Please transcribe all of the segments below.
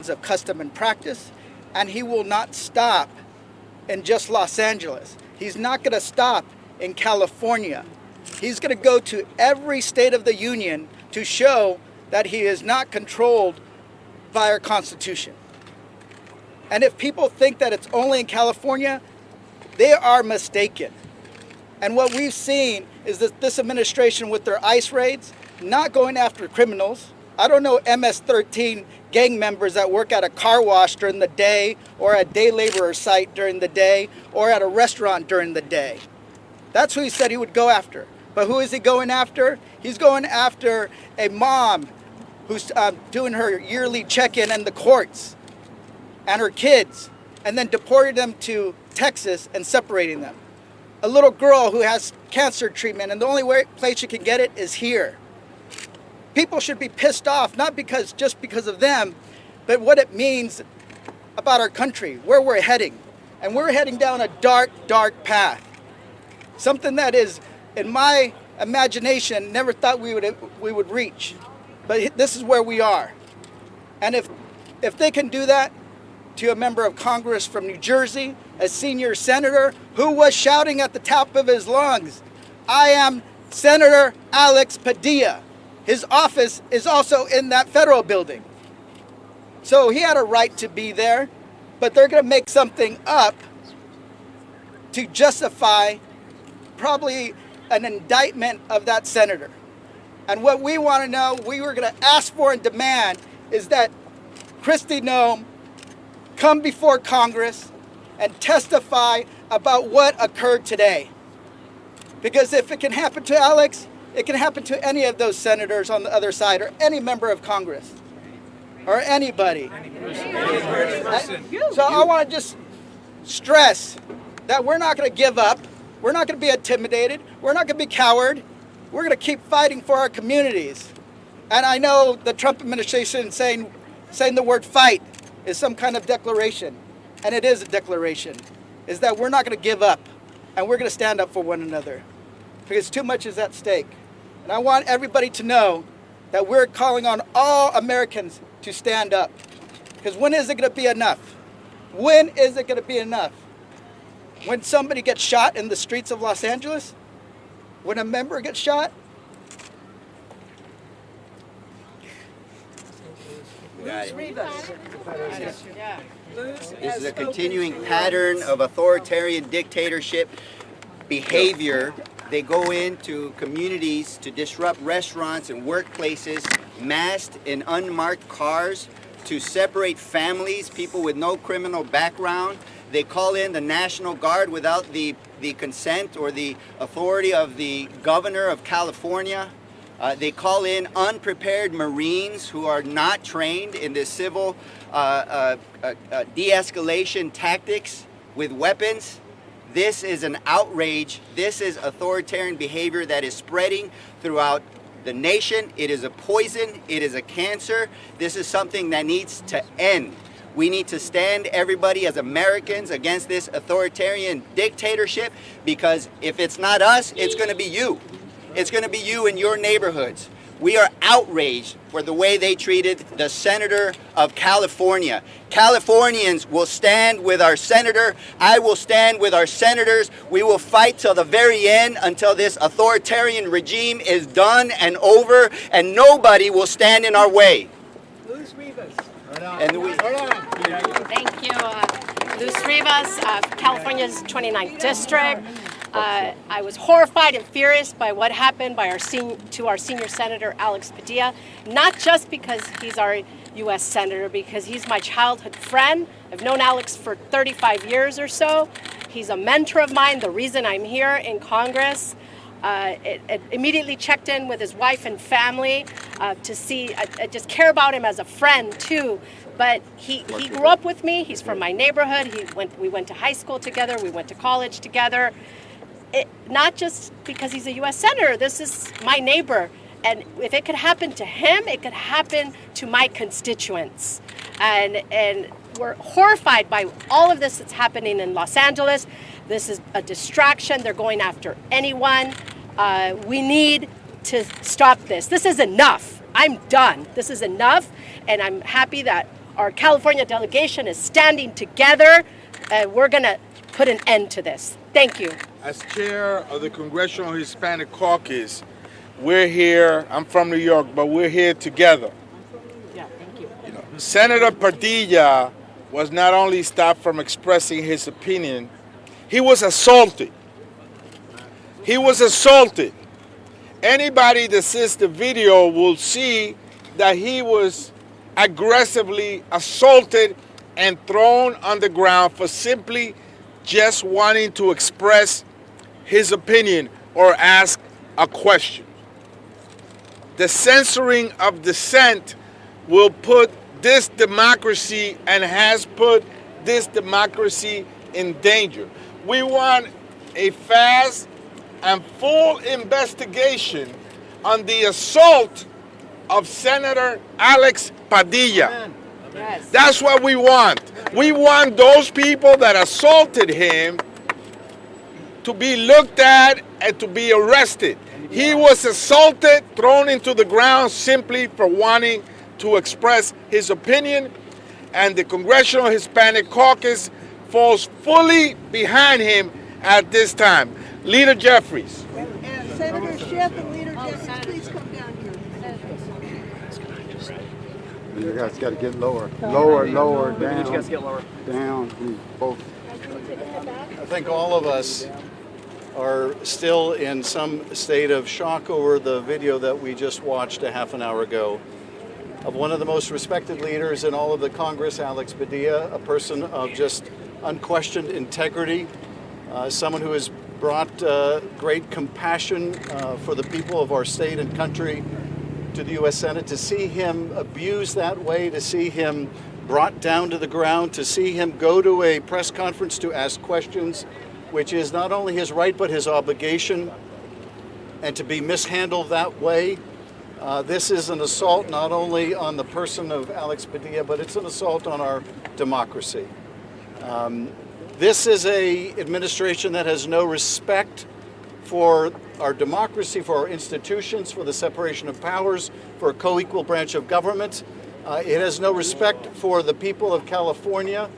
of custom and practice, and he will not stop in just Los Angeles. He's not going to stop in California. He's going to go to every state of the union to show that he is not controlled by our Constitution. And if people think that it's only in California, they are mistaken. And what we've seen is that this administration with their ICE raids, not going after criminals. I don't know MS-13 gang members that work at a car wash during the day or a day laborer site during the day or at a restaurant during the day. That's who he said he would go after. But who is he going after? He's going after a mom who's doing her yearly check-in in the courts and her kids, and then deporting them to Texas and separating them. A little girl who has cancer treatment, and the only place you can get it is here. People should be pissed off, not just because of them, but what it means about our country, where we're heading. And we're heading down a dark, dark path. Something that is, in my imagination, never thought we would reach. But this is where we are. And if they can do that to a member of Congress from New Jersey, a senior senator who was shouting at the top of his lungs, "I am Senator Alex Padilla." His office is also in that federal building. So he had a right to be there, but they're going to make something up to justify probably an indictment of that senator. And what we want to know, we were going to ask for and demand, is that Kristi Noem come before Congress and testify about what occurred today. Because if it can happen to Alex, it can happen to any of those senators on the other side, or any member of Congress, or anybody. So I want to just stress that we're not going to give up. We're not going to be intimidated. We're not going to be coward. We're going to keep fighting for our communities. And I know the Trump administration saying the word fight is some kind of declaration, and it is a declaration, is that we're not going to give up, and we're going to stand up for one another, because too much is at stake. And I want everybody to know that we're calling on all Americans to stand up, because when is it going to be enough? When is it going to be enough? When somebody gets shot in the streets of Los Angeles? When a member gets shot? This is a continuing pattern of authoritarian dictatorship behavior. They go into communities to disrupt restaurants and workplaces, masked in unmarked cars, to separate families, people with no criminal background. They call in the National Guard without the consent or the authority of the governor of California. They call in unprepared Marines who are not trained in the civil de-escalation tactics with weapons. This is an outrage. This is authoritarian behavior that is spreading throughout the nation. It is a poison. It is a cancer. This is something that needs to end. We need to stand, everybody, as Americans against this authoritarian dictatorship, because if it's not us, it's going to be you. It's going to be you in your neighborhoods. We are outraged for the way they treated the senator of California. Californians will stand with our senator. I will stand with our senators. We will fight till the very end, until this authoritarian regime is done and over, and nobody will stand in our way. Luz Rivas. And we, Thank you. Luz Rivas, California's 29th District. I was horrified and furious by what happened by our senior senator, Alex Padilla, not just because he's our U.S. senator, because he's my childhood friend. I've known Alex for 35 years or so. He's a mentor of mine, the reason I'm here in Congress. It immediately checked in with his wife and family to see, I just care about him as a friend too. But he grew up with me. He's from my neighborhood. We went to high school together. We went to college together. Not just because he's a U.S. senator. This is my neighbor. And if it could happen to him, it could happen to my constituents. And we're horrified by all of this that's happening in Los Angeles. This is a distraction. They're going after anyone. We need to stop this. This is enough. I'm done. This is enough. And I'm happy that our California delegation is standing together. We're going to put an end to this. Thank you. As chair of the Congressional Hispanic Caucus, we're here. I'm from New York, but we're here together. Yeah, thank you. Senator Padilla was not only stopped from expressing his opinion, he was assaulted. He was assaulted. Anybody that sees the video will see that he was aggressively assaulted and thrown on the ground for simply just wanting to express his opinion or ask a question. The censoring of dissent will put this democracy and has put this democracy in danger. We want a fast and full investigation on the assault of Senator Alex Padilla. Yes. That's what we want. We want those people that assaulted him to be looked at and to be arrested. He was assaulted, thrown into the ground simply for wanting to express his opinion, and the Congressional Hispanic Caucus falls fully behind him at this time. Leader Jeffries. And Senator Schiff and Leader Jeffries, please come down here. You guys got to get lower. Lower, down. You guys get lower. Down, both. I think all of us are still in some state of shock over the video that we just watched a half an hour ago of one of the most respected leaders in all of the Congress, Alex Padilla, a person of just unquestioned integrity, someone who has brought great compassion for the people of our state and country to the U.S. Senate. To see him abused that way, to see him brought down to the ground, to see him go to a press conference to ask questions, which is not only his right but his obligation, and to be mishandled that way. This is an assault not only on the person of Alex Padilla, but it's an assault on our democracy. This is an administration that has no respect for our democracy, for our institutions, for the separation of powers, for a co-equal branch of government. It has no respect for the people of California.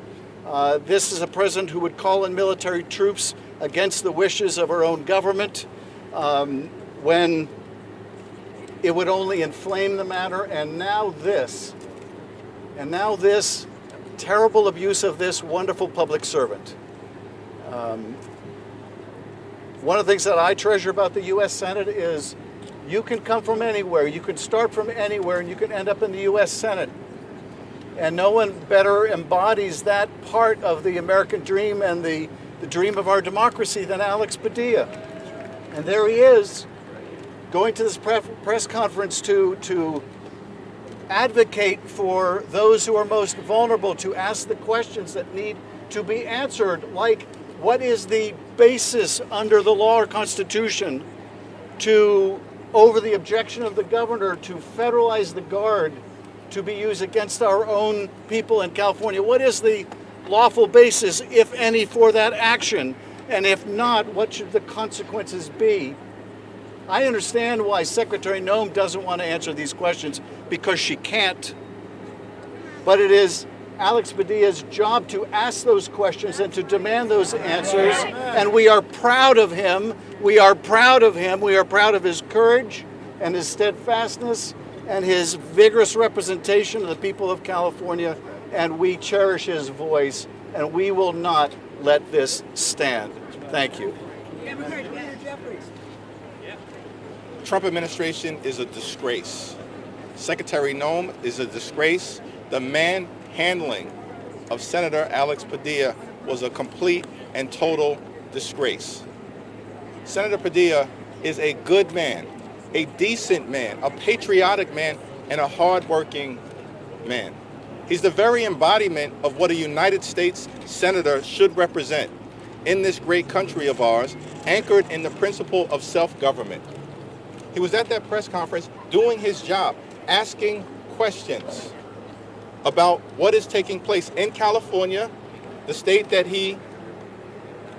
This is a president who would call in military troops against the wishes of our own government when it would only inflame the matter. And now this terrible abuse of this wonderful public servant. One of the things that I treasure about the U.S. Senate is you can come from anywhere, you can start from anywhere, and you can end up in the U.S. Senate. And no one better embodies that part of the American dream and the dream of our democracy than Alex Padilla. And there he is, going to this press conference to advocate for those who are most vulnerable, to ask the questions that need to be answered, like what is the basis under the law or Constitution to, over the objection of the governor, to federalize the Guard to be used against our own people in California? What is the lawful basis, if any, for that action? And if not, what should the consequences be? I understand why Secretary Noem doesn't want to answer these questions, because she can't. But it is Alex Padilla's job to ask those questions and to demand those answers. And we are proud of him. We are proud of him. We are proud of his courage and his steadfastness and his vigorous representation of the people of California. And we cherish his voice, and we will not let this stand. Thank you. Trump administration is a disgrace. Secretary Noem is a disgrace. The manhandling of Senator Alex Padilla was a complete and total disgrace. Senator Padilla is a good man, a decent man, a patriotic man, and a hardworking man. He's the very embodiment of what a United States senator should represent in this great country of ours, anchored in the principle of self-government. He was at that press conference doing his job, asking questions about what is taking place in California, the state that he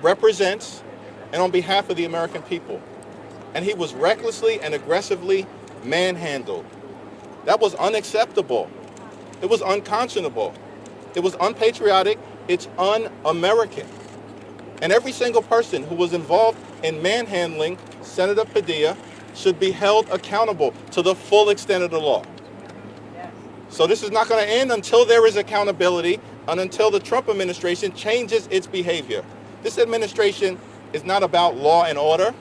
represents, and on behalf of the American people. And he was recklessly and aggressively manhandled. That was unacceptable. It was unconscionable. It was unpatriotic. It's un-American. And every single person who was involved in manhandling Senator Padilla should be held accountable to the full extent of the law. So this is not going to end until there is accountability and until the Trump administration changes its behavior. This administration is not about law and order.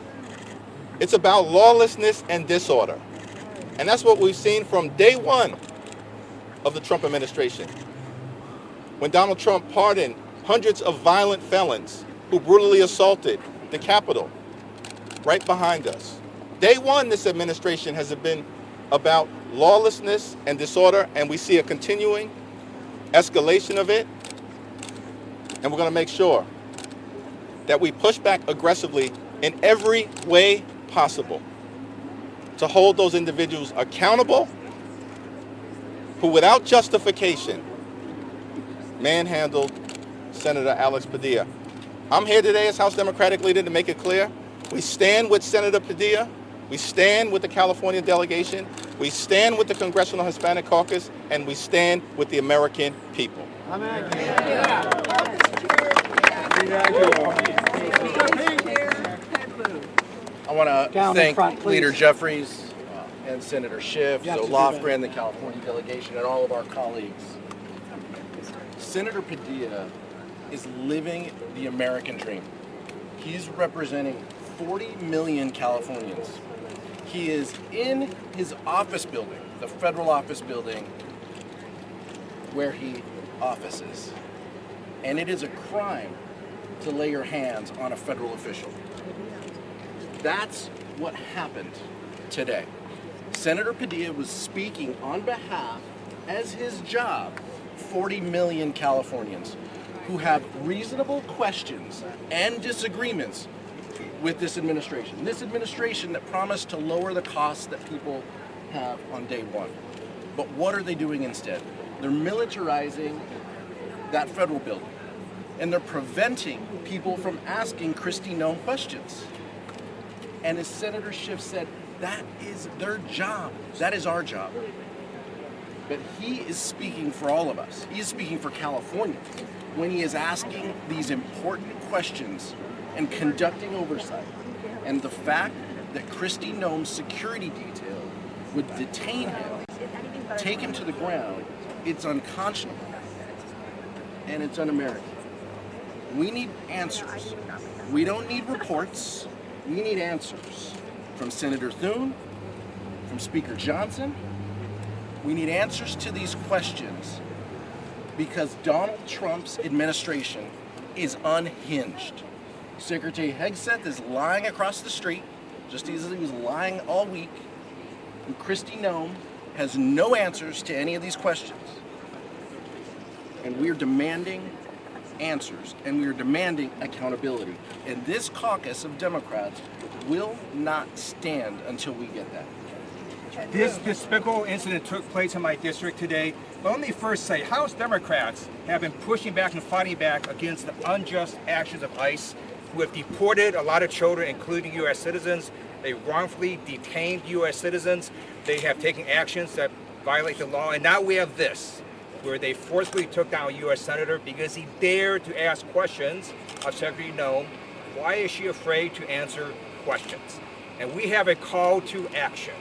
It's about lawlessness and disorder. And that's what we've seen from day one of the Trump administration. When Donald Trump pardoned hundreds of violent felons who brutally assaulted the Capitol right behind us. Day one, this administration has been about lawlessness and disorder, and we see a continuing escalation of it. And we're going to make sure that we push back aggressively in every way possible to hold those individuals accountable who, without justification, manhandled Senator Alex Padilla. I'm here today as House Democratic leader to make it clear. We stand with Senator Padilla. We stand with the California delegation. We stand with the Congressional Hispanic Caucus, and we stand with the American people. Amen. I want to thank Leader Jeffries and Senator Schiff, Joe Lofgren, the California delegation, and all of our colleagues. Senator Padilla is living the American dream. He's representing 40 million Californians. He is in his office building, the federal office building where he offices. And it is a crime to lay your hands on a federal official. That's what happened today. Senator Padilla was speaking on behalf, as his job, 40 million Californians who have reasonable questions and disagreements with this administration. This administration that promised to lower the costs that people have on day one. But what are they doing instead? They're militarizing that federal building. And they're preventing people from asking Kristi Noem questions. And as Senator Schiff said, that is their job. That is our job. But he is speaking for all of us. He is speaking for Californians when he is asking these important questions and conducting oversight. And the fact that Kristi Noem's security detail would detain him, take him to the ground, it's unconscionable. And it's un-American. We need answers. We don't need reports. We need answers from Senator Thune, from Speaker Johnson. We need answers to these questions because Donald Trump's administration is unhinged. Secretary Hegseth is lying across the street, just as he was lying all week, and Kristi Noem has no answers to any of these questions. And we are demanding answers, and we are demanding accountability. And this caucus of Democrats will not stand until we get that. This despicable incident took place in my district today. But let me first say, House Democrats have been pushing back and fighting back against the unjust actions of ICE, who have deported a lot of children, including U.S. citizens. They wrongfully detained U.S. citizens. They have taken actions that violate the law. And now we have this, where they forcibly took down a U.S. Senator because he dared to ask questions of Secretary Noem. Why is she afraid to answer questions? And we have a call to action.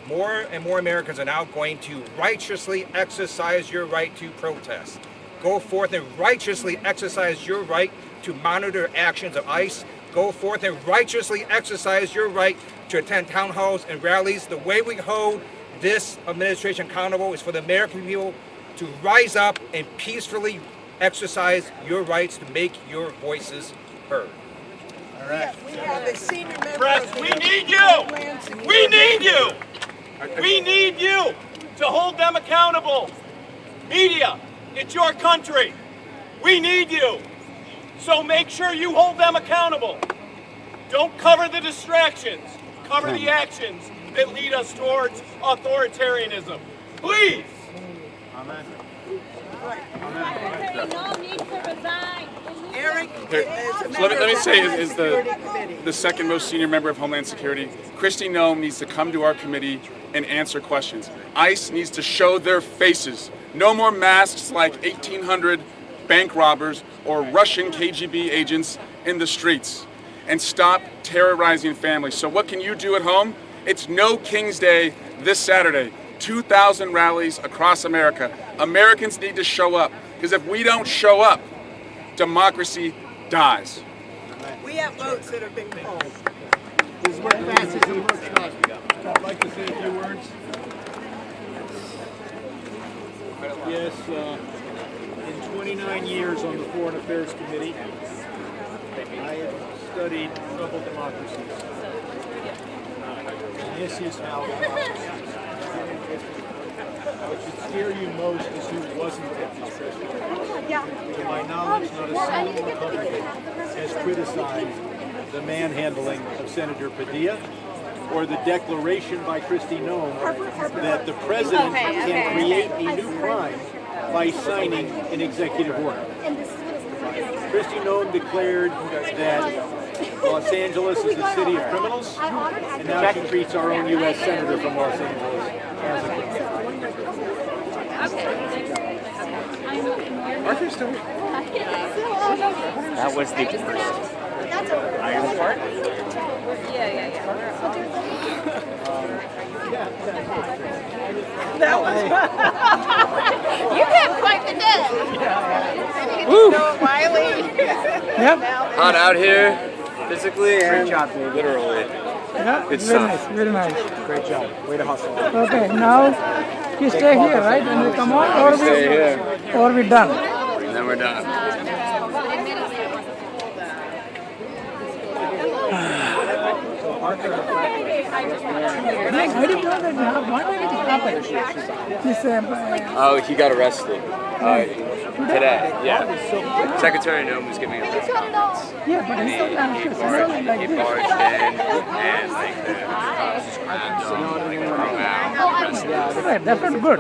More and more Americans are now going to righteously exercise your right to protest. Go forth and righteously exercise your right to monitor actions of ICE. Go forth and righteously exercise your right to attend town halls and rallies. The way we hold this administration accountable is for the American people to rise up and peacefully exercise your rights to make your voices heard. All right. We have a senior member. Press, we need you. We need you. We need you to hold them accountable. Media, it's your country. We need you. So make sure you hold them accountable. Don't cover the distractions. Cover the actions that lead us towards authoritarianism. Please. Amen. Eric, so let me say, as the second most senior member of Homeland Security, Kristi Noem needs to come to our committee and answer questions. ICE needs to show their faces No more masks like 1,800 bank robbers or Russian KGB agents in the streets. And stop terrorizing families. So what can you do at home? It's No King's Day this Saturday. 2,000 rallies across America. Americans need to show up, because if we don't show up, democracy dies. We have votes that have been called. This is where fascism works not. I'd like to say a few words. Yes, in 29 years on the Foreign Affairs Committee, I have studied troubled democracies. And this is how what should scare you most is who wasn't at the assessment. To my knowledge, not a single Republican has criticized the manhandling of Senator Padilla or the declaration by Kristi Noem that the president can create a new crime by signing an executive order. Kristi Noem declared that Los Angeles is a city of criminals, and now she treats our own U.S. Senator from Los Angeles as a criminal. Arthur's still here. That was the first Iron part? Yeah. That was you have quite the day. Woo. Wiley. Yep. Hot out here, physically and literally. Yeah, good very stuff. nice, very nice. Great job. Way to hustle. Okay, now you stay here, right? And we come on, or we done? And then we're done. I didn't know that. Why did it happen? This, Oh, he got arrested today. Yeah. Secretary Noem was giving a press conference. yeah, but he's so He barged in and like the cops just grabbed him, like threw him out, arrested him. right, that's not good.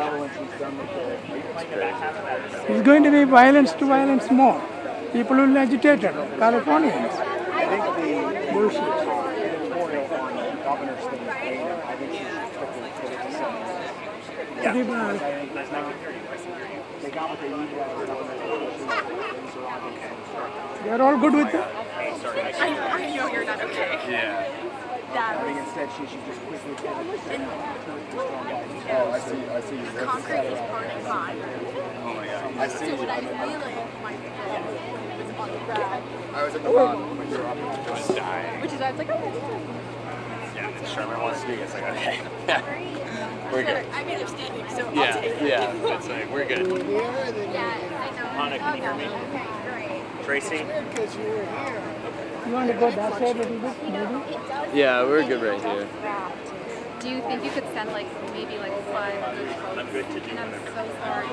It's going to be violence to violence more. People will agitate it, Californians. I think the bullshit editorial on the governor's thing is great. I think she's quickly put it to some. Yeah. I think there's no, they got what they needed out of the governor. Things are on him. They're all good with it. I know you're not okay. Yeah. I think instead she should just quickly put it Oh, I see. Concrete is part of God. Oh my God. I see. So when I realized my phone was on the ground, I was at the bottom when you were up. I was dying. which is I was like, okay. Yeah, Sherman wants to speak. It's like, okay. We're good. I mean, I'm standing, so I'll Yeah, take it. yeah. It's like, we're good. Hannah, can you hear me? Tracy? You want to go that side a little bit, maybe? Yeah, we're good right here. Do you think you could send like maybe like 5 other folks? I'm good to do And I'm whatever. so sorry.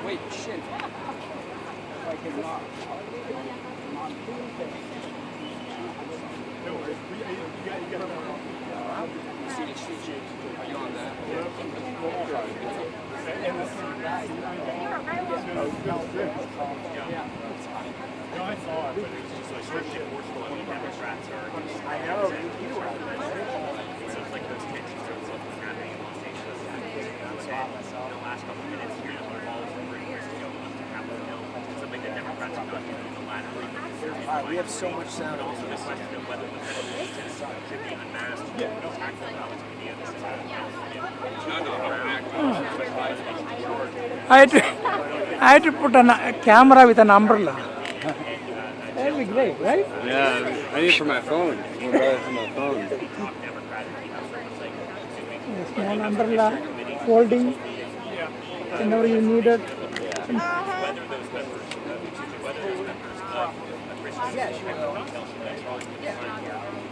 Wait, shit. Like his mom. right, we have so much sound. Also the question of whether the federal agents should be unmasked. No tackle Alex Padilla. This is I had to put a camera with an umbrella. That'd be great, right? Yeah, I need it for my phone. I'm gonna buy it for my phone. A small umbrella, folding, whenever you need it. whether those members of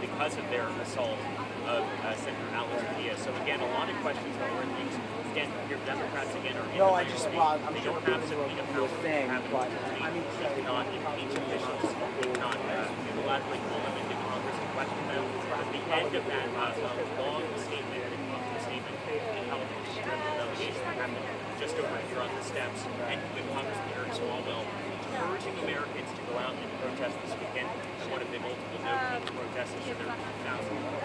because of their assault of Senator Alex Padilla. So again, a lot of questions over things. Again, your Democrats again are No, I just thought I'm they sure don't have people subpoena will power. thing, but I mean, They cannot impeach officials. They cannot unilaterally call them into Congress and question them. At the end of that long statement, the California delegation happened just over here on the steps, and with Congressman Eric Swalwell urging Americans to go out and protest this weekend. And one of the multiple no-key protests is there 2,000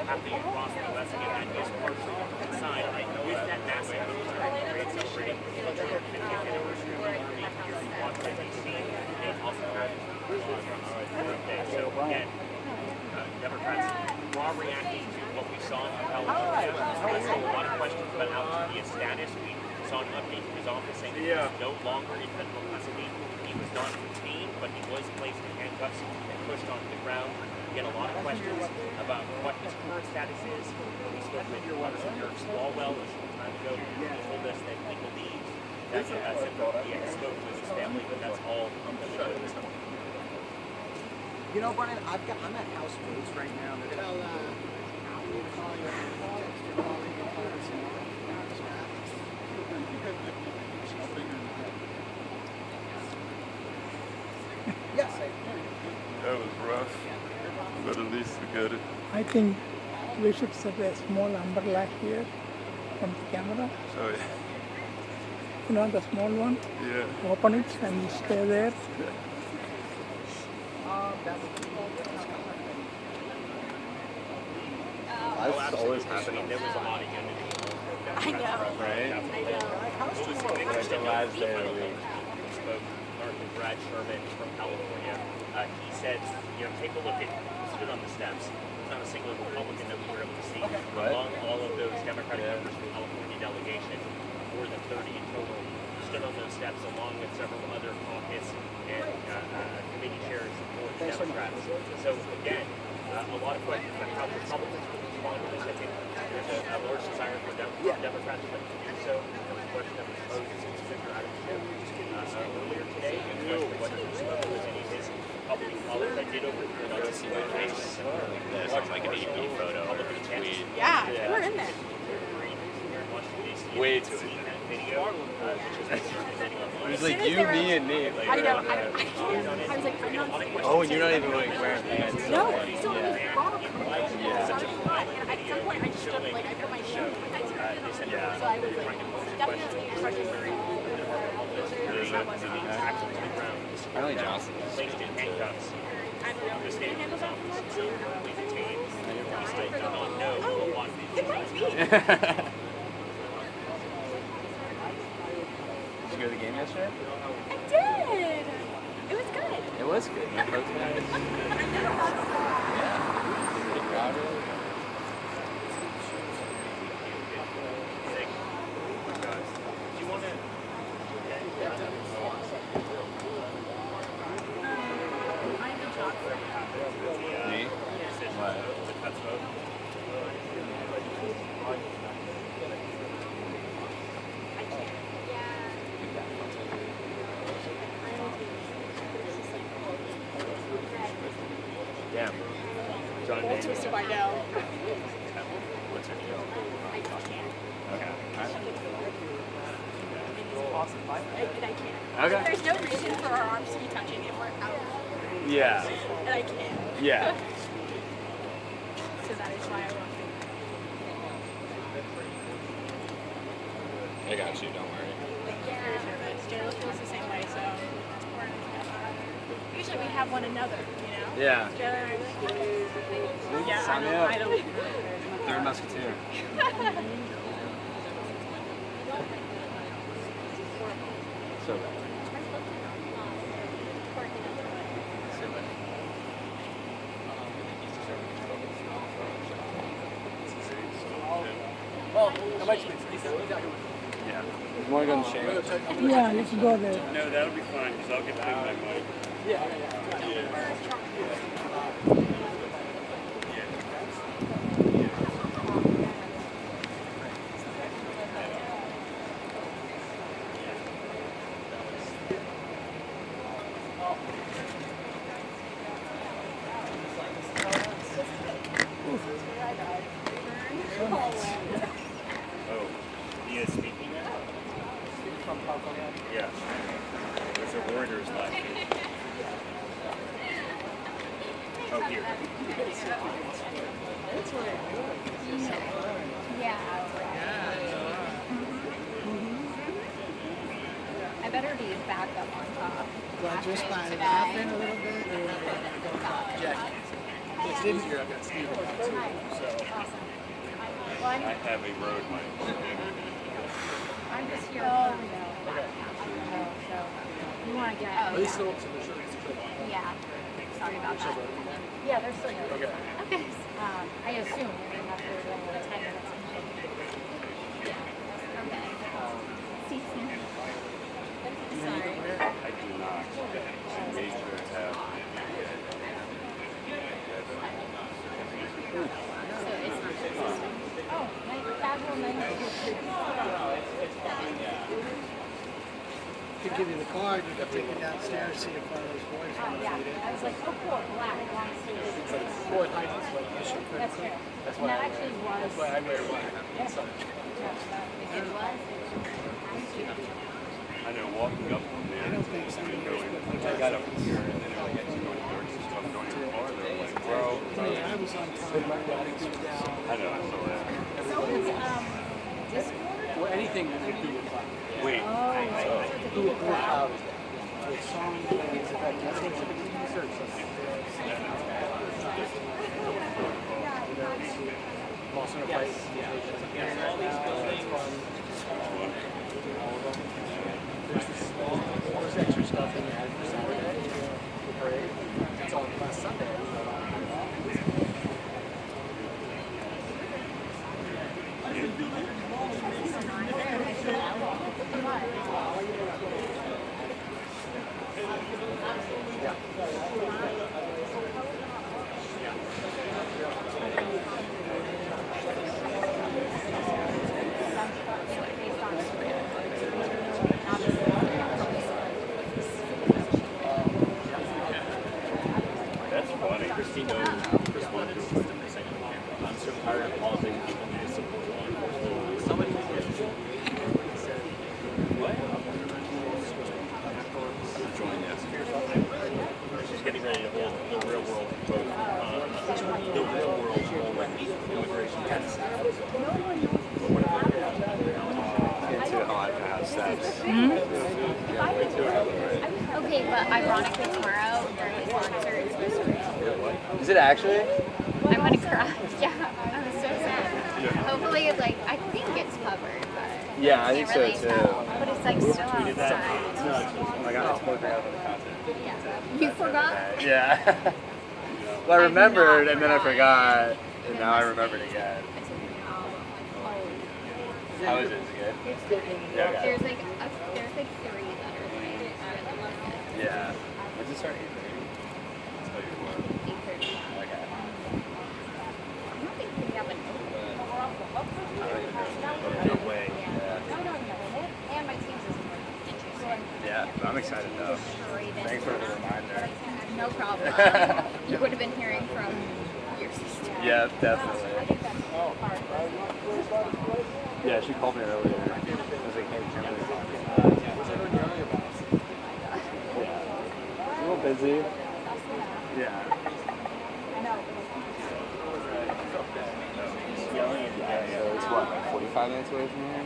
happening across the U.S. Again, that is partially to coincide with that massive military parade celebrating the 50th anniversary of the Army here in Washington, D.C. They also have birthday. So again, Democrats are reacting to what we saw in California. Still a lot of questions about Alex Padilla's status. We saw an update from his office saying he is no longer in federal custody. He was not detained, but he was placed in handcuffs and pushed onto the ground. Again, a lot of questions about what his current status is. We spoke with Congressman Eric Swalwell a short time ago. He told us that he believes that Senator Padilla spoke to his family, but that's all we know at this point. you know, Brian, I'm at House Boots right now. They're Yes. That was rough, but at least we got it. I think we should set a small umbrella here from the camera. Oh yeah. You know, the small one? Yeah. Open it and you stay there. That's always happening. There was a lot of unity. I know. Right? I know. Like the last day of the week. Spoke Congressman Brad Sherman from California. He said, take a look at who stood on the steps. There's not a single Republican that we were able to see among all of those Democratic members from the California delegation. More than 30 in total stood on those steps along with several other caucus and committee chairs for the Democrats. So again, a lot of questions about how Republicans will respond to this. I think there's a large desire for Democrats to do so. There was a question that was posed to Speaker Adam Schiff earlier today. The question of whether he spoke with any of his public colleagues. I did overhear on the face. This looks like an AP photo or a tweet. Yeah, we're in there. Way too in there. It was like you, me, and me. Like, I know. I was like, I'm not. oh, and you're not even like wearing pants. No, it's still wrong. Yeah. And at some point, I just stood, like, I put my shoe. Yeah. So I was like, definitely expressing Apparently Johnson. Placed in handcuffs. The state of his office. So we detained. He still did not know what Did you go to the game yesterday? I did. It was good. It was good. My vote's nice. Yeah. Pretty crowded. Do you want to? Me? What? Yeah. John Full twist of I know. What's your deal? I can't. Okay. Awesome. And I can't. Okay. There's no reason for our arms to be touching if we're out. Yeah. And I can't. Yeah. So that is why I want to. I got you, don't worry. Very nervous. Jayla feels the same way, so usually we have one another, you know? Yeah. Yeah, Sign me up. I don't. Third Musketeer. So bad. So bad. Yeah. You want to go in the shade? Yeah, you can go there. No, that'll be fine, because I'll get paid my money. Oh, he is speaking now? Yeah. There's a Reuters left. Oh, here. Yeah. I better be back up on top. Well, just by laughing a little bit. Jackie, it's easier. I've got Steve around too. So I have a road mic. I'm just here. Oh, no. So, you want to get at least the insurance. Yeah. Sorry about that. Yeah, they're still here. Okay. Okay. I assume enough for 10 minutes. Yeah. Okay. See you soon. Sorry. I do not. She made sure to have. Oh, casual Could give you the card, you could take it downstairs, see if one of those boys want to yeah. feed it. I was like, oh, cool, black, long sleeves. Boy, height is like you should put That's it. true. That's And why that actually was. That's why I wear black. It was. I know walking up from there. I don't think somebody knows what I got up here and then I get to go to York, so I'm going even farther. I'm like, bro. I was on time. I know, I saw that. So is Discord? Well, anything that would be with cloud. Wait. Who would cloud is that? So the song plays if I just go to the research. I'm also in a place. There's extra stuff in there for Saturday, the parade. It's all last Sunday. That's funny. Kristi knows. I'm so tired of pausing people who support law enforcement. Somebody said, what? Join this. She's getting ready to hold the real world vote. The real world immigration test. It's too hot to have sex. Okay, but ironically tomorrow during the concert it's supposed to rain. Is it actually? I'm gonna cry. Yeah, I'm so sad. Hopefully, like, I think it's covered, but Yeah, I think so really too. tell. But it's like still outside. Oh my god, it's supposed to have the concert. Yeah. You forgot? Yeah. Well, I remembered and then I forgot, and now I remembered again. How is it? Is it good? It's good. Yeah, okay. There's like 3 letters. Yeah. When's it start? 8:30? 8:30. Okay. I don't think we have an No way. And my team's is more interesting. Yeah, I'm excited though. Thanks for the reminder. No problem. You would have been hearing from your sister. Yeah, definitely. Yeah, she called me earlier. I was like, hey, Kimberly. A little busy. Yeah. So it's what, like 45 minutes away from here?